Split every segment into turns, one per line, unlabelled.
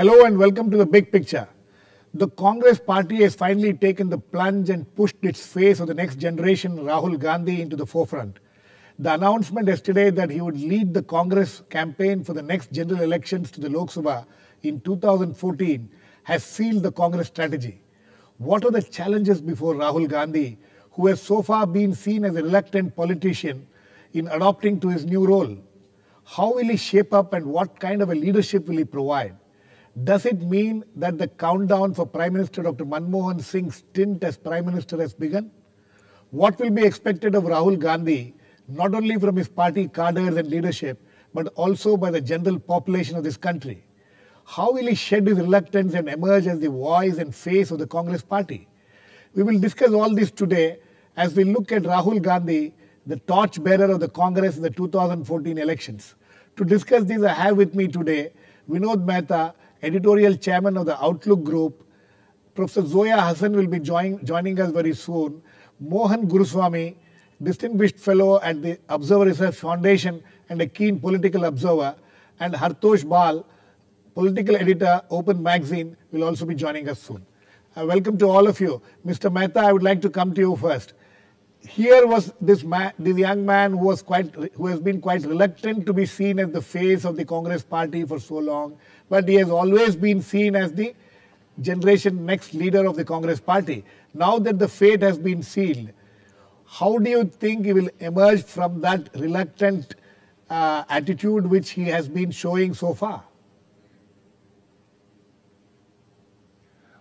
Hello and welcome to the big picture. The Congress party has finally taken the plunge and pushed its face of the next generation, Rahul Gandhi, into the forefront. The announcement yesterday that he would lead the Congress campaign for the next general elections to the Lok Sabha in 2014 has sealed the Congress strategy. What are the challenges before Rahul Gandhi, who has so far been seen as a reluctant politician, in adopting to his new role? How will he shape up and what kind of a leadership will he provide? Does it mean that the countdown for Prime Minister Dr. Manmohan Singh's stint as Prime Minister has begun? What will be expected of Rahul Gandhi, not only from his party cadres and leadership, but also by the general population of this country? How will he shed his reluctance and emerge as the voice and face of the Congress party? We will discuss all this today as we look at Rahul Gandhi, the torchbearer of the Congress in the 2014 elections. To discuss this, I have with me today Vinod Mehta, Editorial Chairman of the Outlook Group. Prof.Zoya Hasan will be joining us very soon. Mohan Guruswamy, Distinguished Fellow at the Obsewrver Research Foundation and a keen political observer. And Hartosh, Political Editor, Open Magazine, will also be joining us soon. Welcome to all of you. Mr. Mehta, I would like to come to you first. Here was this young man who has been quite reluctant to be seen as the face of the Congress party for so long, but he has always been seen as the generation next leader of the Congress party. Now that the fate has been sealed, how do you think he will emerge from that reluctant attitude which he has been showing so far?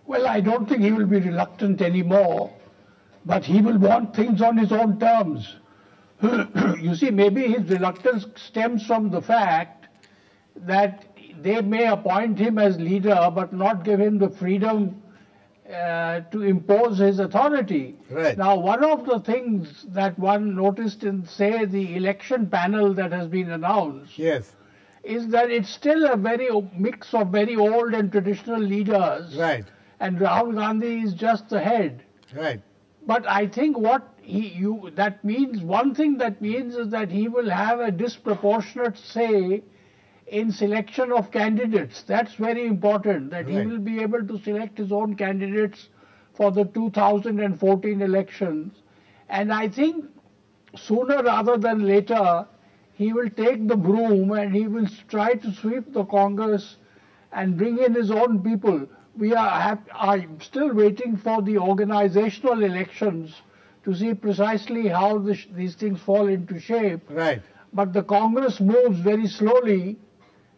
Well, I don't think he will be reluctant anymore, but he will want things on his own terms. You see, maybe his reluctance stems from the fact that they may appoint him as leader but not give him the freedom to impose his authority.
Right.
Now, one of the things that one noticed in, say, the election panel that has been announced,
Yes.
is that it's still a very mix of very old and traditional leaders.
Right.
And Rahul Gandhi is just the head.
Right.
But I think one thing that means is that he will have a disproportionate say in selection of candidates. That's very important, that
Right.
he will be able to select his own candidates for the 2014 elections. And I think sooner rather than later, he will take the broom and he will try to sweep the Congress and bring in his own people. We are still waiting for the organizational elections to see precisely how these things fall into shape.
Right.
But the Congress moves very slowly,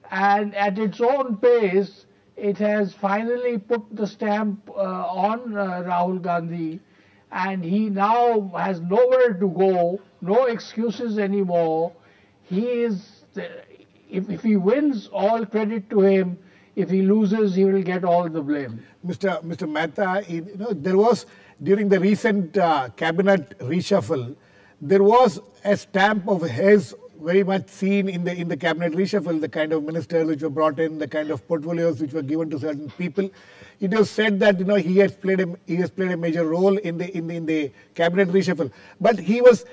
and at its own pace, it has finally put the stamp on Rahul Gandhi, and he now has nowhere to go, no excuses anymore. He is, if he wins, all credit to him. If he loses, he will get all the blame.
Mr. Mehta, there was, during the recent cabinet reshuffle, there was a stamp of his very much seen in the cabinet reshuffle, the kind of ministers which were brought in, the kind of portfolios which were given to certain people. It was said that he has played a major role in the cabinet reshuffle, but he was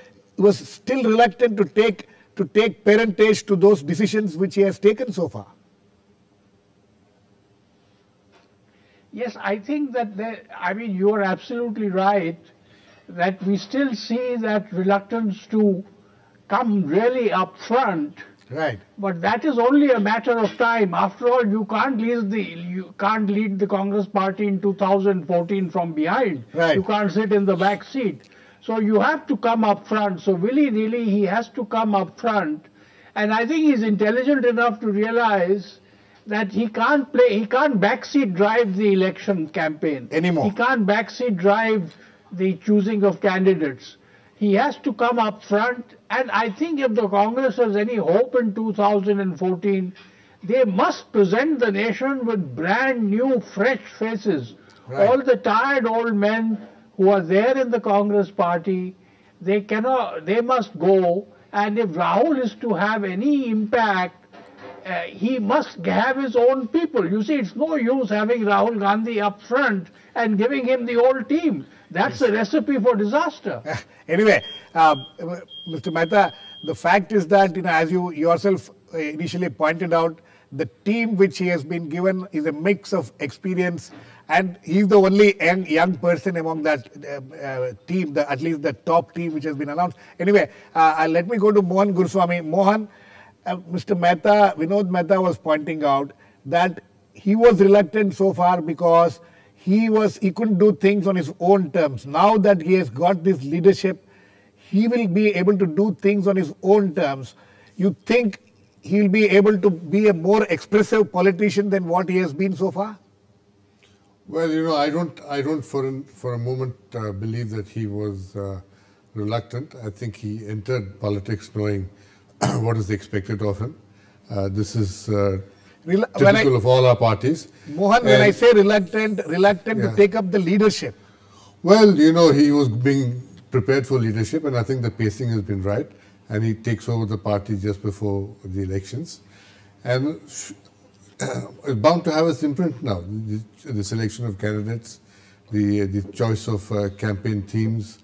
still reluctant to take parentage to those decisions which he has taken so far.
Yes, I think that you are absolutely right that we still see that reluctance to come really up front.
Right.
But that is only a matter of time. After all, you can't lead the Congress party in 2014 from behind.
Right.
You can't sit in the back seat. So you have to come up front. So willy-nilly, he has to come up front. And I think he's intelligent enough to realize that he can't backseat drive the election campaign
anymore.
He can't backseat drive the choosing of candidates. He has to come up front, and I think if the Congress has any hope in 2014, they must present the nation with brand new, fresh faces.
Right.
All the tired old men who are there in the Congress party, they must go, and if Rahul is to have any impact, he must have his own people. You see, it's no use having Rahul Gandhi up front and giving him the old team. That's a recipe for disaster.
Anyway, Mr. Mehta, the fact is that, as you yourself initially pointed out, the team which he has been given is a mix of experience, and he's the only young person among that team, at least the top team which has been announced. Anyway, let me go to Mohan Guruswamy. Mohan, Mr. Mehta, Vinod Mehta was pointing out that he was reluctant so far because he couldn't do things on his own terms. Now that he has got this leadership, he will be able to do things on his own terms. You think he will be able to be a more expressive politician than what he has been so far?
Well, you know, I don't for a moment believe that he was reluctant. I think he entered politics knowing what is expected of him. This is typical of all our parties.
Mohan, when I say reluctant to take up the leadership.
Well, you know, he was being prepared for leadership, and I think the pacing has been right. And he takes over the party just before the elections, and is bound to have its imprint now. The selection of candidates, the choice of campaign themes,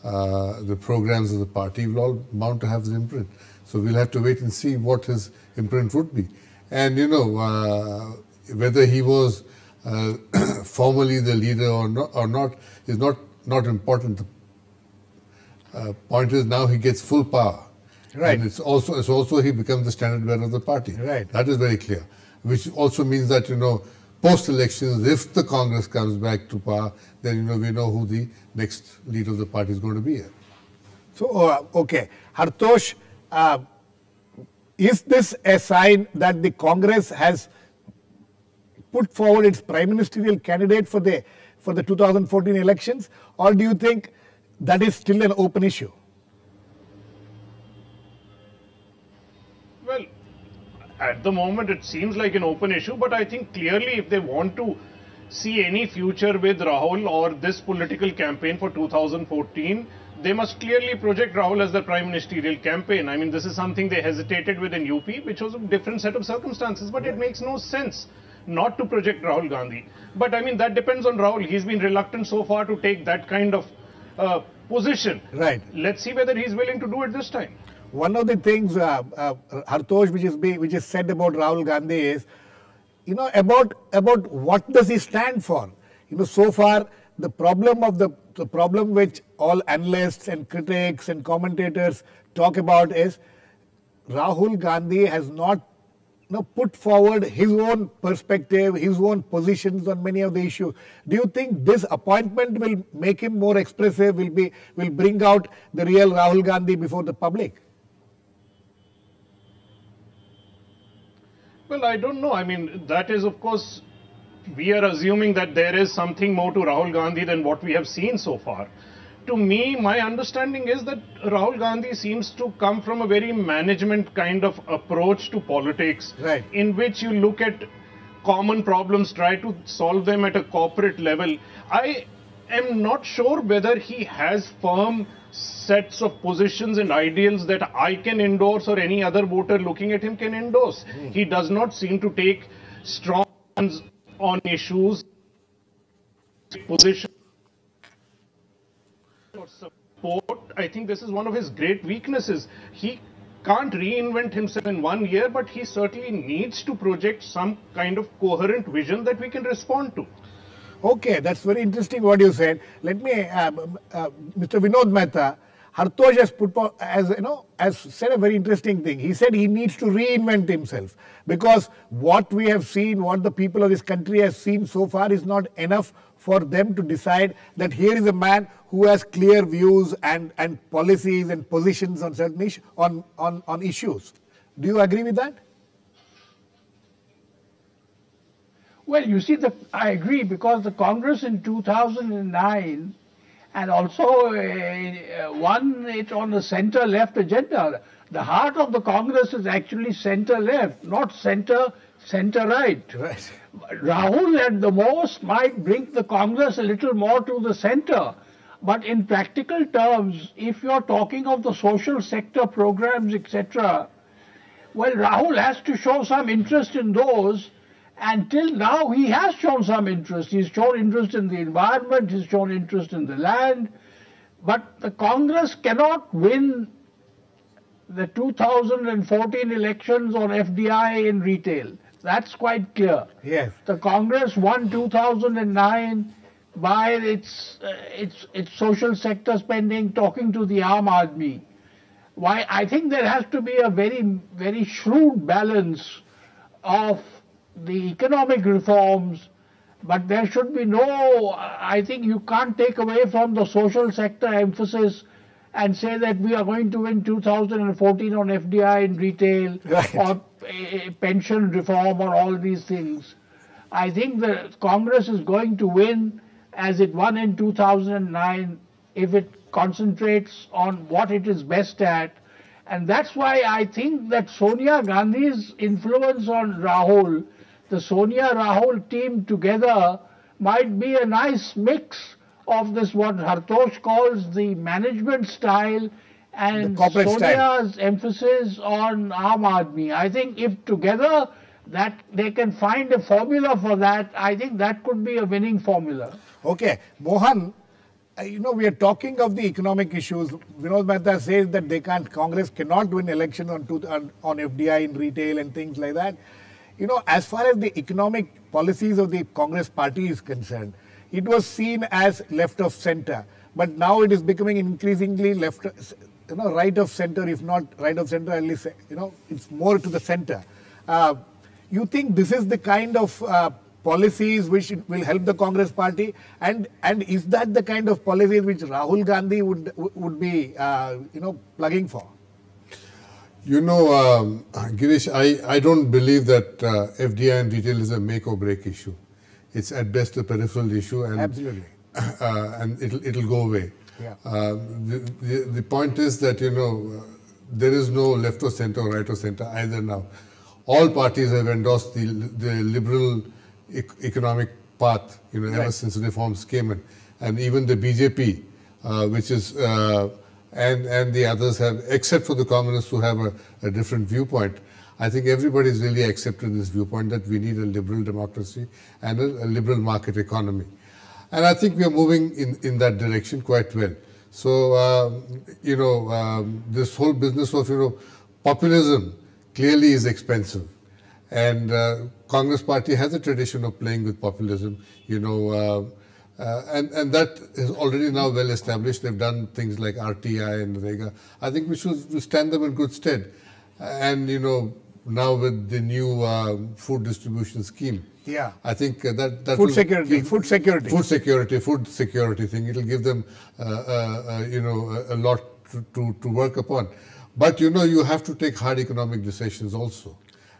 the programs of the party will all bound to have its imprint. So we'll have to wait and see what his imprint would be. And you know, whether he was formally the leader or not is not important. The point is now he gets full power.
Right.
And it's also he becomes the standard bearer of the party.
Right.
That is very clear. Which also means that, you know, post-elections, if the Congress comes back to power, then, you know, we know who the next leader of the party is going to be.
So, okay. Hartosh, is this a sign that the Congress has put forward its prime ministerial candidate for the 2014 elections, or do you think that is still an open issue?
Well, at the moment it seems like an open issue, but I think clearly if they want to see any future with Rahul or this political campaign for 2014, they must clearly project Rahul as the prime ministerial campaign. I mean, this is something they hesitated with in UP, which was a different set of circumstances, but it makes no sense not to project Rahul Gandhi. But I mean, that depends on Rahul. He's been reluctant so far to take that kind of position.
Right.
Let's see whether he's willing to do it this time.
One of the things, Hartosh, which is said about Rahul Gandhi is, you know, about what does he stand for? You know, so far the problem which all analysts and critics and commentators talk about is Rahul Gandhi has not put forward his own perspective, his own positions on many of the issues. Do you think this appointment will make him more expressive, will bring out the real Rahul Gandhi before the public?
Well, I don't know. I mean, that is, of course, we are assuming that there is something more to Rahul Gandhi than what we have seen so far. To me, my understanding is that Rahul Gandhi seems to come from a very management kind of approach to politics,
right,
in which you look at common problems, try to solve them at a corporate level. I am not sure whether he has firm sets of positions and ideals that I can endorse or any other voter looking at him can endorse. He does not seem to take strong hands on issues, position or support. I think this is one of his great weaknesses. He can't reinvent himself in 1 year, but he certainly needs to project some kind of coherent vision that we can respond to.
Okay, that's very interesting what you said. Let me, Mr. Vinod Mehta, Hartosh has said a very interesting thing. He said he needs to reinvent himself because what we have seen, what the people of this country have seen so far is not enough for them to decide that here is a man who has clear views and policies and positions on certain issues. Do you agree with that?
Well, you see, I agree, because the Congress in 2009 and also won it on the center-left agenda. The heart of the Congress is actually center-left, not center-right.
Right.
Rahul at the most might bring the Congress a little more to the center. But in practical terms, if you're talking of the social sector programs, etc., well, Rahul has to show some interest in those. Until now, he has shown some interest. He's shown interest in the environment, he's shown interest in the land. But the Congress cannot win the 2014 elections on FDI in retail. That's quite clear.
Yes.
The Congress won 2009 by its social sector spending, talking to the Aam Aadmi. Why? I think there has to be a very shrewd balance of the economic reforms, but there should be no, I think you can't take away from the social sector emphasis and say that we are going to win 2014 on FDI in retail,
right,
or pension reform, or all these things. I think the Congress is going to win as it won in 2009 if it concentrates on what it is best at. And that's why I think that Sonia Gandhi's influence on Rahul, the Sonia-Rahul team together, might be a nice mix of this, what Hartosh calls the management style, and Sonia's emphasis on Aam Aadmi. I think if together that they can find a formula for that, I think that could be a winning formula.
Okay. Mohan, we are talking of the economic issues. Vinod Mehta says that Congress cannot win elections on FDI in retail and things like that. As far as the economic policies of the Congress party is concerned, it was seen as left of center, but now it is becoming increasingly left, right of center, if not right of center, at least, it's more to the center. You think this is the kind of policies which will help the Congress party, and is that the kind of policies which Rahul Gandhi would be, plugging for?
Girish, I don't believe that FDI and retail is a make or break issue. It's at best a peripheral issue, and
absolutely,
and it'll go away.
Yeah.
The point is that there is no left or center or right or center either now. All parties have endorsed the liberal economic path, ever since reforms came in, and even the BJP, which is and the others have, except for the communists who have a different viewpoint. I think everybody has really accepted this viewpoint that we need a liberal democracy and a liberal market economy. And I think we are moving in that direction quite well. So, this whole business of, populism clearly is expensive. And Congress party has a tradition of playing with populism, and that is already now well established. They've done things like RTI and Rega. I think we should stand them in good stead. And, now with the new food distribution scheme,
yeah,
I think that
food security
thing, it'll give them a lot to work upon. But you have to take hard economic decisions also,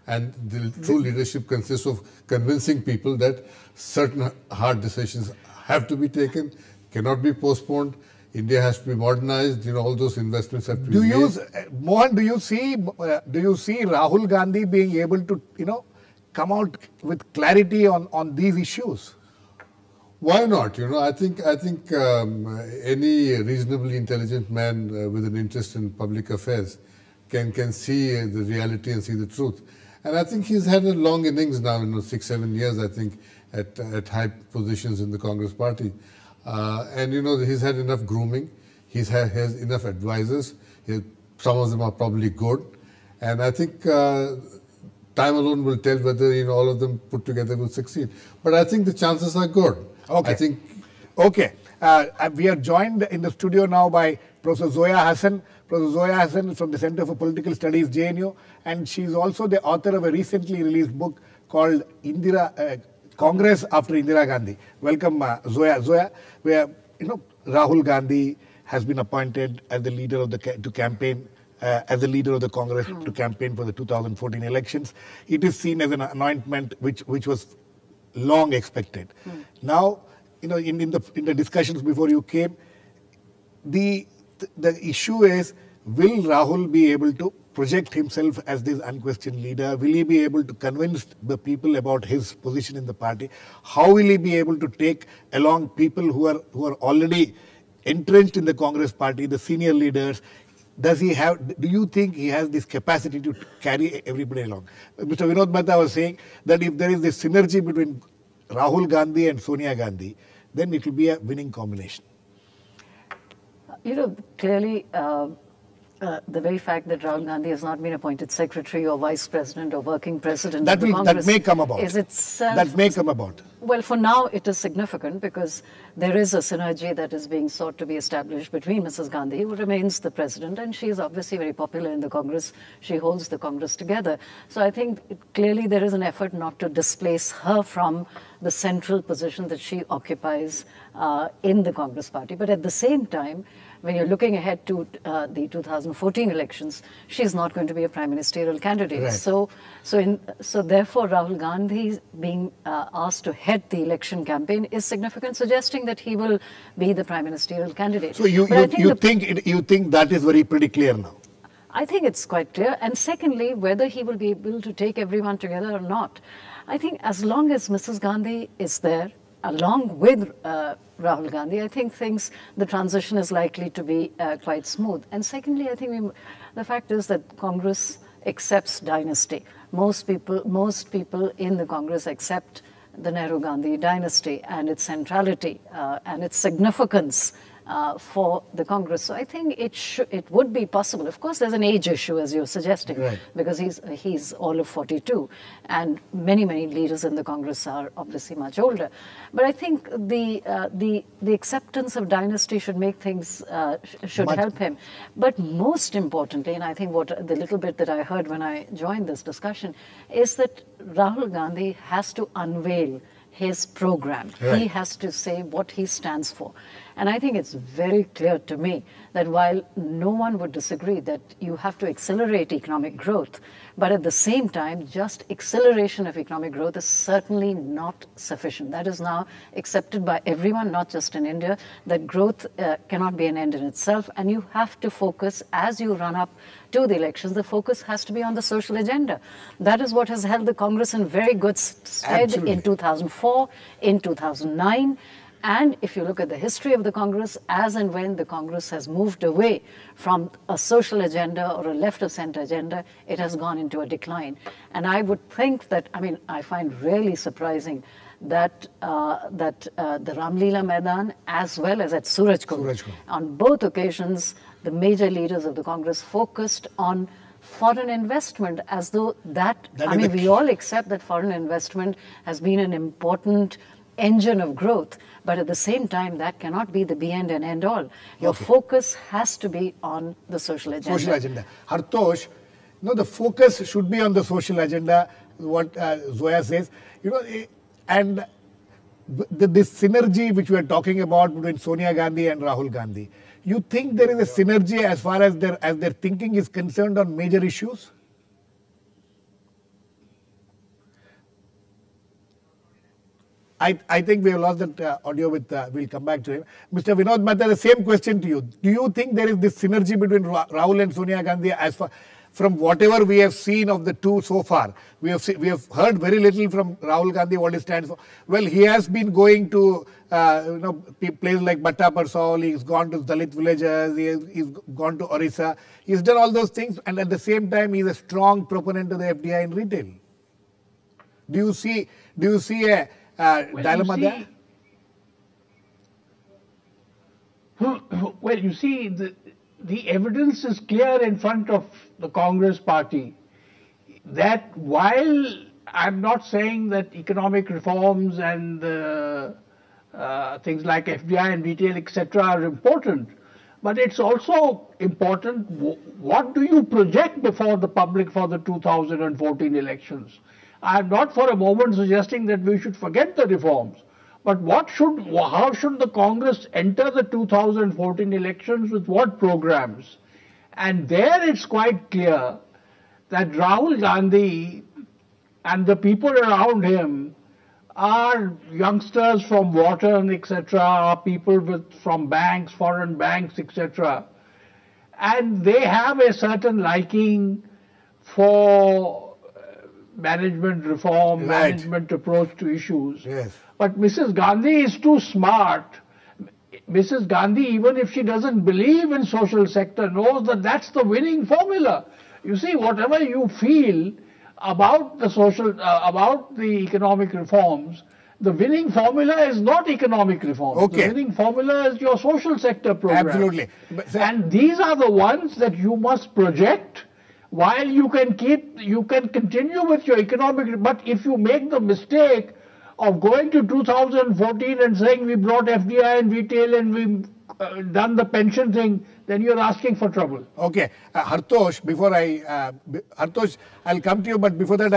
and the true leadership consists of convincing people that certain hard decisions have to be taken, cannot be postponed. India has to be modernized. All those investments have to be made.
Mohan, do you see Rahul Gandhi being able to come out with clarity on these issues?
Why not? I think any reasonably intelligent man with an interest in public affairs can see the reality and see the truth. And I think he's had a long innings now, 6-7 years, I think, at high positions in the Congress party. And he's had enough grooming. Has enough advisors. Some of them are probably good. And I think time alone will tell whether all of them put together will succeed. But I think the chances are good.
Okay.
I think.
Okay. We are joined in the studio now by Prof.Zoya Hasan. Prof.Zoya Hasan is from the Center for Political Studies, JNU, and she's also the author of a recently released book called Congress After Indira Gandhi. Welcome, Zoya. Zoya, where Rahul Gandhi has been appointed as the leader of the campaign. As the leader of the Congress to campaign for the 2014 elections. It is seen as an anointment which was long expected. Now, in the discussions before you came, the issue is, will Rahul be able to project himself as this unquestioned leader? Will he be able to convince the people about his position in the party? How will he be able to take along people who are already entrenched in the Congress party, the senior leaders? Do you think he has this capacity to carry everybody along? Mr. Vinod Mehta was saying that if there is this synergy between Rahul Gandhi and Sonia Gandhi, then it will be a winning combination.
Clearly, the very fact that Rahul Gandhi has not been appointed secretary or vice president or working president
That
of the
will,
Congress
that may come about.
is itself...
That may come about.
Well, for now, it is significant because there is a synergy that is being sought to be established between Mrs. Gandhi, who remains the president, and she is obviously very popular in the Congress. She holds the Congress together. So I think clearly there is an effort not to displace her from the central position that she occupies in the Congress party. But at the same time, when you're looking ahead to the 2014 elections, she's not going to be a prime ministerial candidate.
Right.
So therefore, Rahul Gandhi being asked to head the election campaign is significant, suggesting that he will be the prime ministerial candidate.
So you think that is pretty clear now?
I think it's quite clear. And secondly, whether he will be able to take everyone together or not, I think as long as Mrs. Gandhi is there, along with Rahul Gandhi, I think the transition is likely to be quite smooth. And secondly, I think the fact is that Congress accepts dynasty. Most people in the Congress accept the Nehru-Gandhi dynasty and its centrality and its significance for the Congress. So I think it would be possible. Of course, there's an age issue, as you're suggesting,
right,
because he's all of 42, and many leaders in the Congress are obviously much older. But I think the acceptance of dynasty should make things should help him. But most importantly, and I think the little bit that I heard when I joined this discussion, is that Rahul Gandhi has to unveil his program.
Right.
He has to say what he stands for. And I think it's very clear to me that while no one would disagree that you have to accelerate economic growth, but at the same time, just acceleration of economic growth is certainly not sufficient. That is now accepted by everyone, not just in India, that growth cannot be an end in itself, and you have to focus, as you run up to the elections, the focus has to be on the social agenda. That is what has held the Congress in very good stead
Absolutely.
in 2004, in 2009. And if you look at the history of the Congress, as and when the Congress has moved away from a social agenda or a left-of-center agenda, it has gone into a decline. And I would think that, I find really surprising that the Ramlila Maidan, as well as at Surajkot, on both occasions, the major leaders of the Congress focused on foreign investment, as though we all accept that foreign investment has been an important engine of growth, but at the same time, that cannot be the be end and end all. Your focus has to be on the social agenda.
Social agenda. Hartosh, the focus should be on the social agenda, what Zoya says, and this synergy which we are talking about between Sonia Gandhi and Rahul Gandhi, you think there is a synergy as far as their thinking is concerned on major issues? I think we have lost that audio we'll come back to him. Mr. Vinod Mehta, the same question to you. Do you think there is this synergy between Rahul and Sonia Gandhi from whatever we have seen of the two so far? We have heard very little from Rahul Gandhi what he stands for. Well, he has been going to places like Bhatta Parsol, he's gone to Dalit villages, he's gone to Orissa. He's done all those things, and at the same time he's a strong proponent of the FDI in retail. Do you see a dilemma there?
Well, you see, the evidence is clear in front of the Congress party that while I'm not saying that economic reforms and things like FDI and retail, etc. are important, but it's also important what do you project before the public for the 2014 elections. I'm not for a moment suggesting that we should forget the reforms, but how should the Congress enter the 2014 elections with what programs? And there it's quite clear that Rahul Gandhi and the people around him are youngsters from Wharton, etc., are people from banks, foreign banks, etc. And they have a certain liking for management reform,
right,
management approach to issues.
Yes.
But Mrs. Gandhi is too smart. Mrs. Gandhi, even if she doesn't believe in social sector, knows that that's the winning formula. You see, whatever you feel about the about the economic reforms, The winning formula is not economic reform.
Okay.
The winning formula is your social sector program.
Absolutely.
And these are the ones that you must project while you can continue with your economic, but if you make the mistake of going to 2014 and saying we brought FDI in retail and we've done the pension thing, then you're asking for trouble.
Okay, Hartosh, Hartosh, I'll come to you, but before that,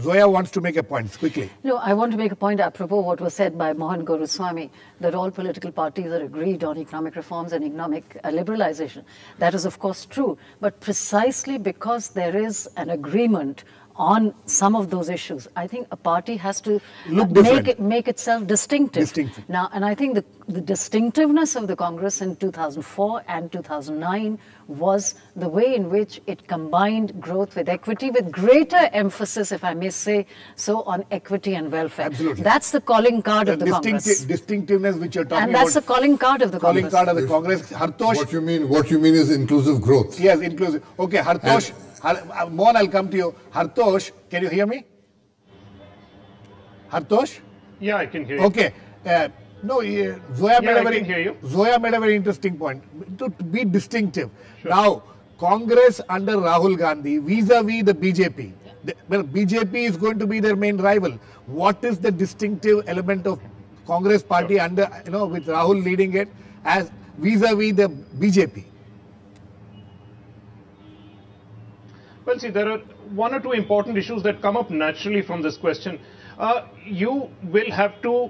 Zoya wants to make a point, quickly.
No, I want to make a point apropos what was said by Mohan Guruswamy, that all political parties are agreed on economic reforms and economic liberalization. That is, of course, true. But precisely because there is an agreement on some of those issues, I think a party has to make itself distinctive. Now, and I think the distinctiveness of the Congress in 2004 and 2009 was the way in which it combined growth with equity, with greater emphasis, if I may say so, on equity and welfare.
Absolutely.
That's the calling card of the Congress.
Distinctiveness which you're talking about.
And that's the calling card of the Congress.
Calling card of the Congress. Hartosh.
What you mean is inclusive growth.
Yes, inclusive. Okay, Hartosh. Mohan, I'll come to you. Hartosh, can you hear me? Hartosh?
Yeah, I can hear you.
Okay. Zoya made a very interesting point. To be distinctive. Sure. Now, Congress under Rahul Gandhi vis-a-vis the BJP. Well, BJP is going to be their main rival. What is the distinctive element of Congress party under, with Rahul leading it as vis-a-vis the BJP?
Well, see, there are one or two important issues that come up naturally from this question. You will have to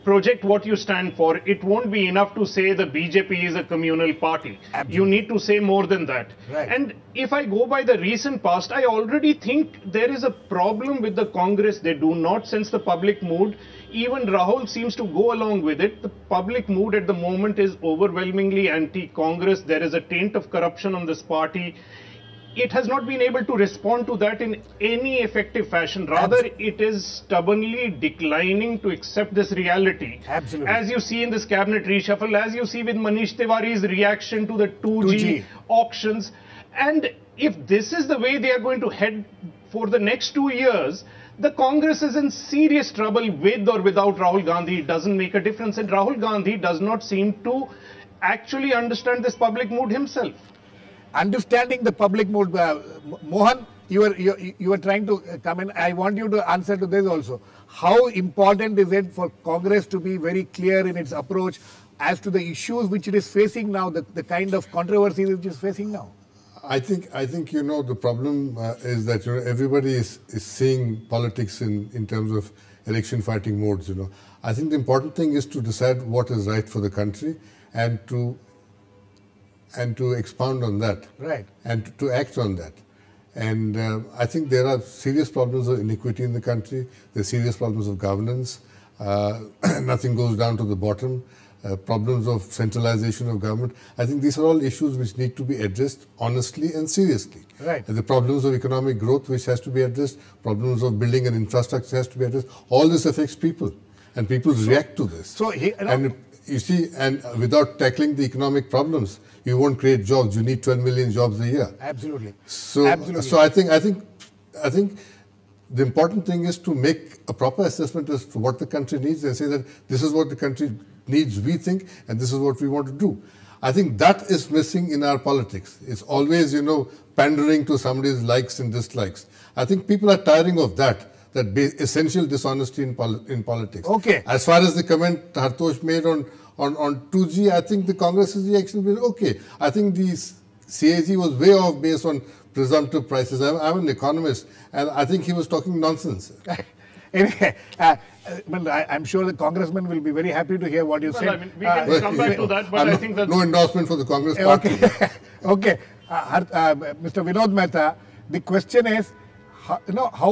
project what you stand for. It won't be enough to say the BJP is a communal party. Absolutely. You need to say more than that.
Right.
And if I go by the recent past, I already think there is a problem with the Congress. They do not sense the public mood. Even Rahul seems to go along with it. The public mood at the moment is overwhelmingly anti-Congress. There is a taint of corruption on this party. It has not been able to respond to that in any effective fashion. Rather, it is stubbornly declining to accept this reality.
Absolutely.
As you see in this cabinet reshuffle, as you see with Manish Tiwari's reaction to the 2G auctions. And if this is the way they are going to head for the next 2 years, the Congress is in serious trouble with or without Rahul Gandhi. It doesn't make a difference. And Rahul Gandhi does not seem to actually understand this public mood himself.
Understanding the public mood, Mohan, you were trying to come in. I want you to answer to this also. How important is it for Congress to be very clear in its approach as to the issues which it is facing now, the kind of controversies which it is facing now?
I think the problem is that everybody is seeing politics in terms of election fighting modes. I think the important thing is to decide what is right for the country and to expound on that,
right,
and to act on that. And I think there are serious problems of inequity in the country. There are serious problems of governance. Nothing goes down to the bottom. Problems of centralization of government. I think these are all issues which need to be addressed honestly and seriously.
Right.
The problems of economic growth which has to be addressed, problems of building and infrastructure has to be addressed. All this affects people, and people react to this. You see, and without tackling the economic problems, you won't create jobs. You need 12 million jobs a year.
Absolutely.
So I think the important thing is to make a proper assessment as to what the country needs and say that this is what the country needs, we think, and this is what we want to do. I think that is missing in our politics. It's always, pandering to somebody's likes and dislikes. I think people are tiring of that essential dishonesty in politics.
Okay.
As far as the comment Hartosh made on 2G, I think the Congress's reaction was okay. I think the CAG was way off based on presumptive prices. I'm an economist, and I think he was talking nonsense.
Anyway, I'm sure the congressman will be very happy to hear what you said.
I mean, we can come back to that, but I think that...
No endorsement for the Congress party.
Okay. Mr. Vinod Mehta, the question is, how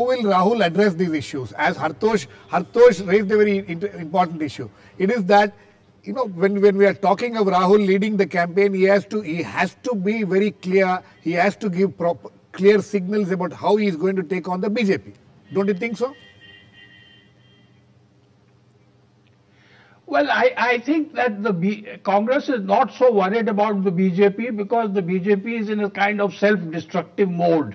will Rahul address these issues? As Hartosh raised a very important issue. It is that, when we are talking of Rahul leading the campaign, he has to be very clear. He has to give clear signals about how he is going to take on the BJP. Don't you think so?
Well, I think that Congress is not so worried about the BJP because the BJP is in a kind of self-destructive mode.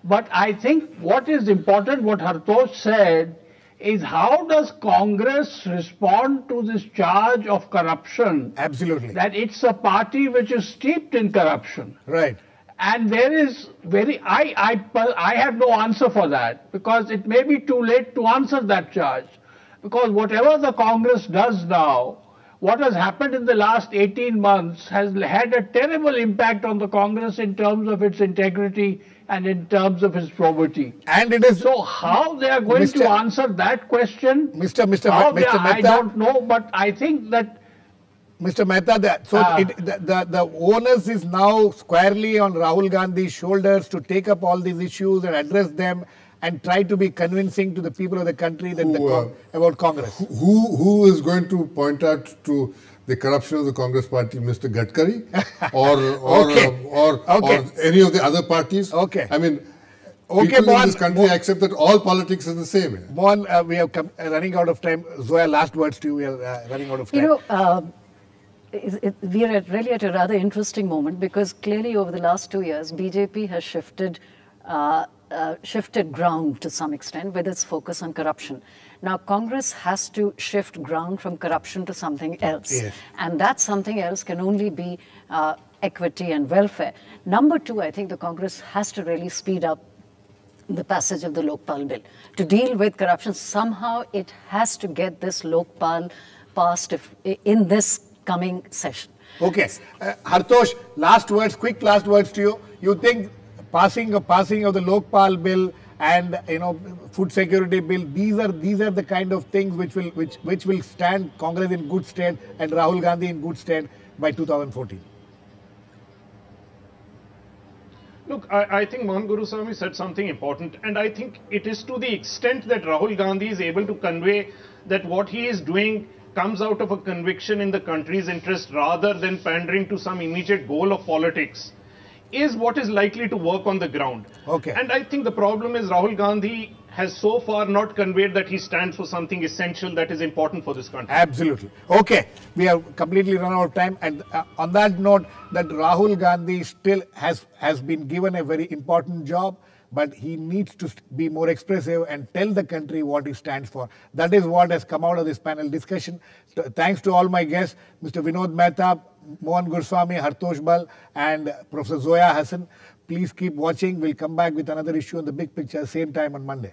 But I think what is important, what Hartosh said, is how does Congress respond to this charge of corruption?
Absolutely.
That it's a party which is steeped in corruption.
Right.
And there is I have no answer for that, because it may be too late to answer that charge. Because whatever the Congress does now, what has happened in the last 18 months has had a terrible impact on the Congress in terms of its integrity and in terms of its probity.
And it is
so how they are going to answer that question,
Mr. Mehta,
I don't know, but I think that
Mr. Mehta, the onus is now squarely on Rahul Gandhi's shoulders to take up all these issues and address them and try to be convincing to the people of the country that about Congress.
Who is going to point out to the corruption of the Congress party, Mr. Gadkari, or any of the other parties?
Okay.
I mean, people in this country accept that all politics is the same.
Mohan, we are running out of time. Zoya, last words to you. We are running out of time.
You know, we are really at a rather interesting moment, because clearly over the last 2 years, BJP has shifted ground to some extent with its focus on corruption. Now, Congress has to shift ground from corruption to something else.
Yes.
And that something else can only be equity and welfare. Number two, I think the Congress has to really speed up the passage of the Lokpal bill. To deal with corruption, somehow it has to get this Lokpal passed in this coming session.
Okay. Hartosh, quick last words to you. You think passing of the Lokpal bill and food security bill, these are the kind of things which will stand Congress in good stead and Rahul Gandhi in good stead by 2014?
Look, I think Mohan Guruswamy said something important, and I think it is to the extent that Rahul Gandhi is able to convey that what he is doing comes out of a conviction in the country's interest rather than pandering to some immediate goal of politics, is what is likely to work on the ground.
Okay.
And I think the problem is Rahul Gandhi has so far not conveyed that he stands for something essential that is important for this country.
Absolutely. Okay, we have completely run out of time, and on that note, that Rahul Gandhi still has been given a very important job, but he needs to be more expressive and tell the country what he stands for. That is what has come out of this panel discussion. Thanks to all my guests, Mr. Vinod Mehta, Mohan Guruswamy, Hartosh and Prof.Zoya, Hasan. Please keep watching. We'll come back with another issue on The Big Picture, same time on Monday.